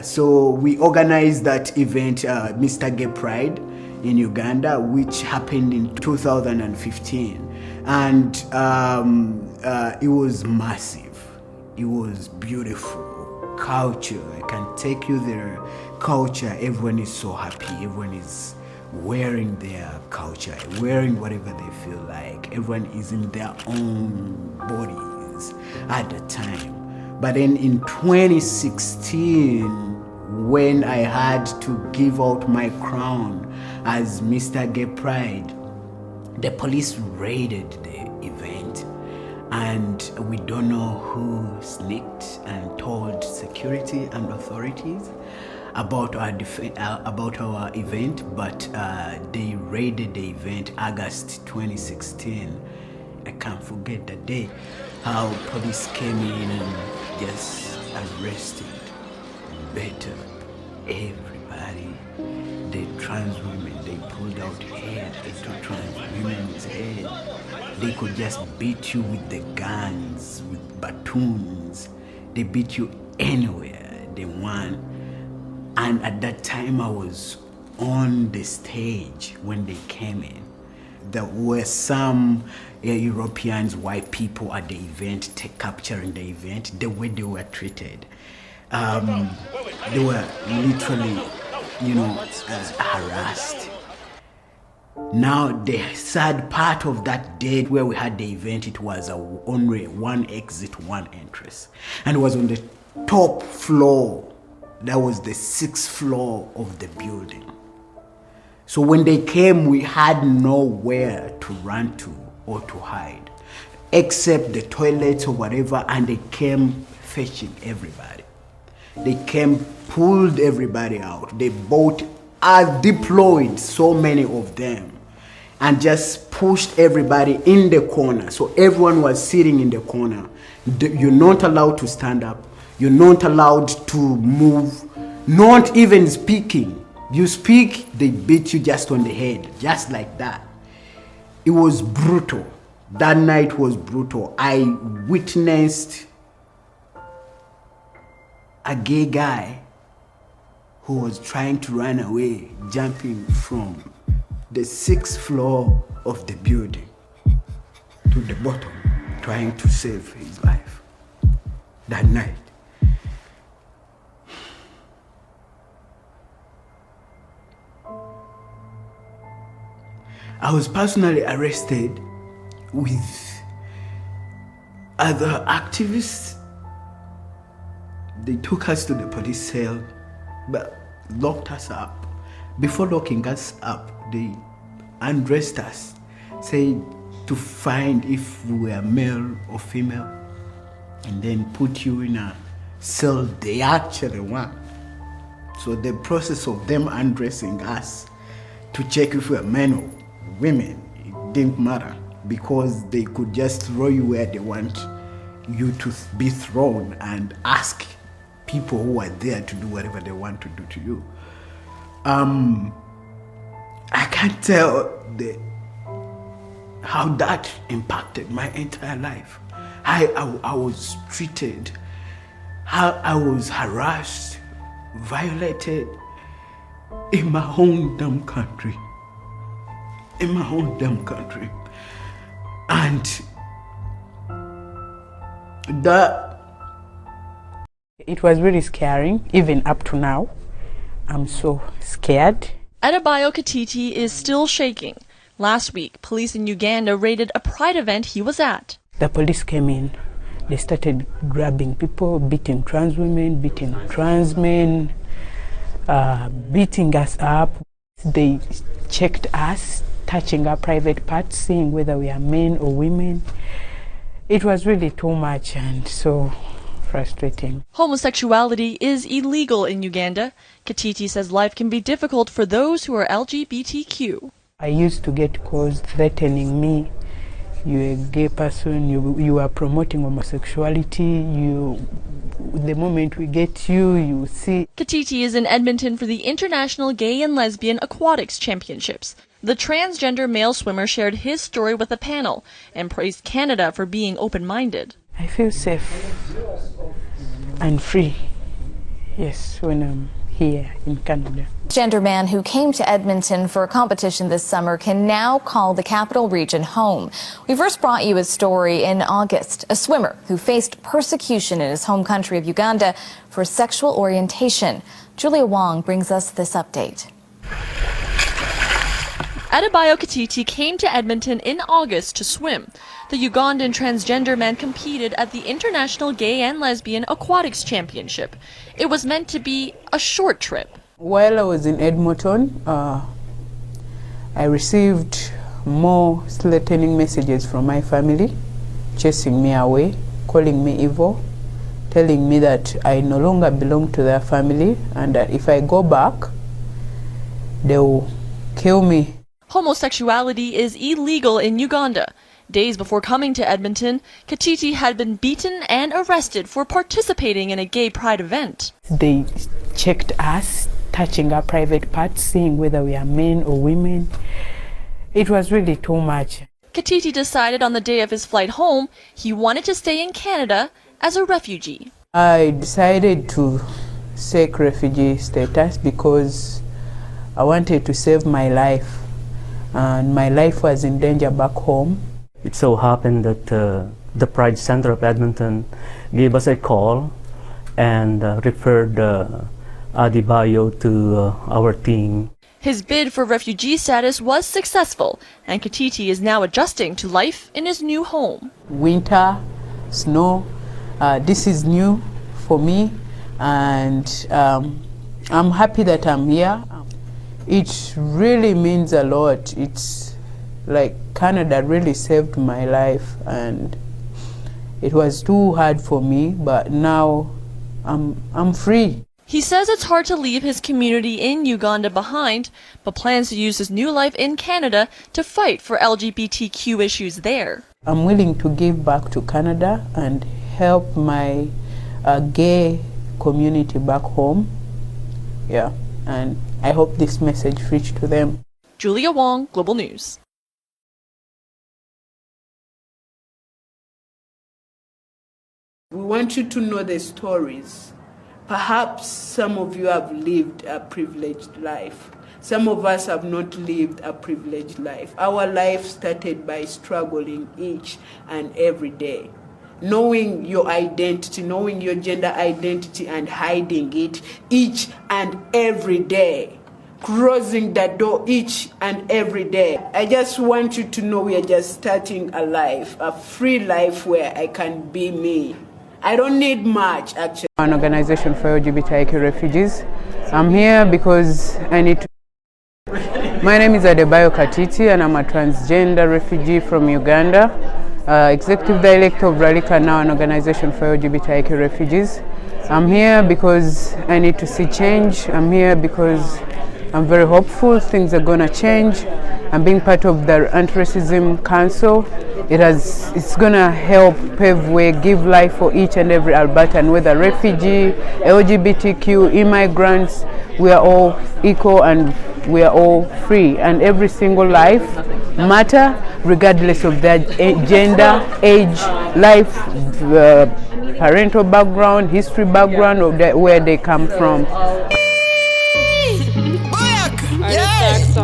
So we organized that event, Mr. Gay Pride in Uganda, which happened in 2015. And it was massive. It was beautiful. Culture, I can take you there. Culture, everyone is so happy. Everyone is wearing their culture, wearing whatever they feel like. Everyone is in their own bodies at the time. But then in 2016, when I had to give out my crown as Mr. Gay Pride, the police raided the event, and we don't know who sneaked and told security and authorities about our event, but they raided the event August 2016. I can't forget the day how police came in and just arrested, beat up everybody. The trans women, they pulled out hair into trans women's head. They could just beat you with the guns, with batons. They beat you anywhere they want. And at that time I was on the stage when they came in. There were some Europeans, white people at the event, capturing the event, the way they were treated. They were literally, harassed. Now, the sad part of that date where we had the event, it was only one exit, one entrance. And it was on the top floor. That was the 6th floor of the building. So when they came, we had nowhere to run to or to hide, except the toilets or whatever, and they came fetching everybody. They came, pulled everybody out. They deployed so many of them and just pushed everybody in the corner. So everyone was sitting in the corner. You're not allowed to stand up. You're not allowed to move, not even speaking. You speak, they beat you just on the head, just like that. It was brutal. That night was brutal. I witnessed a gay guy who was trying to run away, jumping from the 6th floor of the building to the bottom, trying to save his life that night. I was personally arrested with other activists. They took us to the police cell, but locked us up. Before locking us up, they undressed us, said to find if we were male or female, and then put you in a cell they actually want. So the process of them undressing us to check if we were men or women, it didn't matter, because they could just throw you where they want you to be thrown and ask people who are there to do whatever they want to do to you. I can't tell how that impacted my entire life. I was treated, how I was harassed, violated in my own damn country. In my own damn country. And that... It was really scary, even up to now. I'm so scared. Adebayo Katiiti is still shaking. Last week, police in Uganda raided a pride event he was at. The police came in. They started grabbing people, beating trans women, beating trans men, beating us up. They checked us, touching our private parts, seeing whether we are men or women. It was really too much and so frustrating. Homosexuality is illegal in Uganda. Katiiti says life can be difficult for those who are LGBTQ. I used to get calls threatening me. You're a gay person, you are promoting homosexuality, the moment we get you, you see. Katiiti is in Edmonton for the International Gay and Lesbian Aquatics Championships. The transgender male swimmer shared his story with a panel and praised Canada for being open-minded. I feel safe and free Yes, when I'm here in Canada. Transgender man who came to Edmonton for a competition this summer can now call the capital region home. We first brought you a story in August, a swimmer who faced persecution in his home country of Uganda for sexual orientation. Julia Wong brings us this update. Adebayo Katiiti came to Edmonton in August to swim. The Ugandan transgender man competed at the International Gay and Lesbian Aquatics Championship. It was meant to be a short trip. While I was in Edmonton, I received more threatening messages from my family, chasing me away, calling me evil, telling me that I no longer belong to their family and that if I go back, they will kill me. Homosexuality is illegal in Uganda. Days before coming to Edmonton, Katiiti had been beaten and arrested for participating in a gay pride event. They checked us, touching our private parts, seeing whether we are men or women. It was really too much. Katiiti decided on the day of his flight home he wanted to stay in Canada as a refugee. I decided to seek refugee status because I wanted to save my life, and my life was in danger back home. It so happened that the Pride Center of Edmonton gave us a call and referred Adebayo to our team. His bid for refugee status was successful, and Katiiti is now adjusting to life in his new home. Winter, snow, this is new for me, and I'm happy that I'm here. It really means a lot. It's like Canada really saved my life, and it was too hard for me, but now I'm free. He says it's hard to leave his community in Uganda behind, but plans to use his new life in Canada to fight for LGBTQ issues there. I'm willing to give back to Canada and help my gay community back home. Yeah, and I hope this message reached to them. Julia Wong, Global News. We want you to know the stories. Perhaps some of you have lived a privileged life. Some of us have not lived a privileged life. Our life started by struggling each and every day. Knowing your identity, knowing your gender identity and hiding it each and every day. Closing that door each and every day. I just want you to know we are just starting a life, a free life where I can be me. I don't need much, actually. An organization for LGBTIQ refugees. I'm here because I need to. My name is Adebayo Katiiti, and I'm a transgender refugee from Uganda. Executive Director of Ralika, now an organization for LGBTIQ refugees. I'm here because I need to see change. I'm here because I'm very hopeful things are going to change. I'm being part of the Anti-Racism Council. It's going to help pave way, give life for each and every Albertan, whether refugee, LGBTQ, immigrants. We are all equal and we are all free. And every single life matter, regardless of their gender, age, life, parental background, history background, or where they come from. Yes!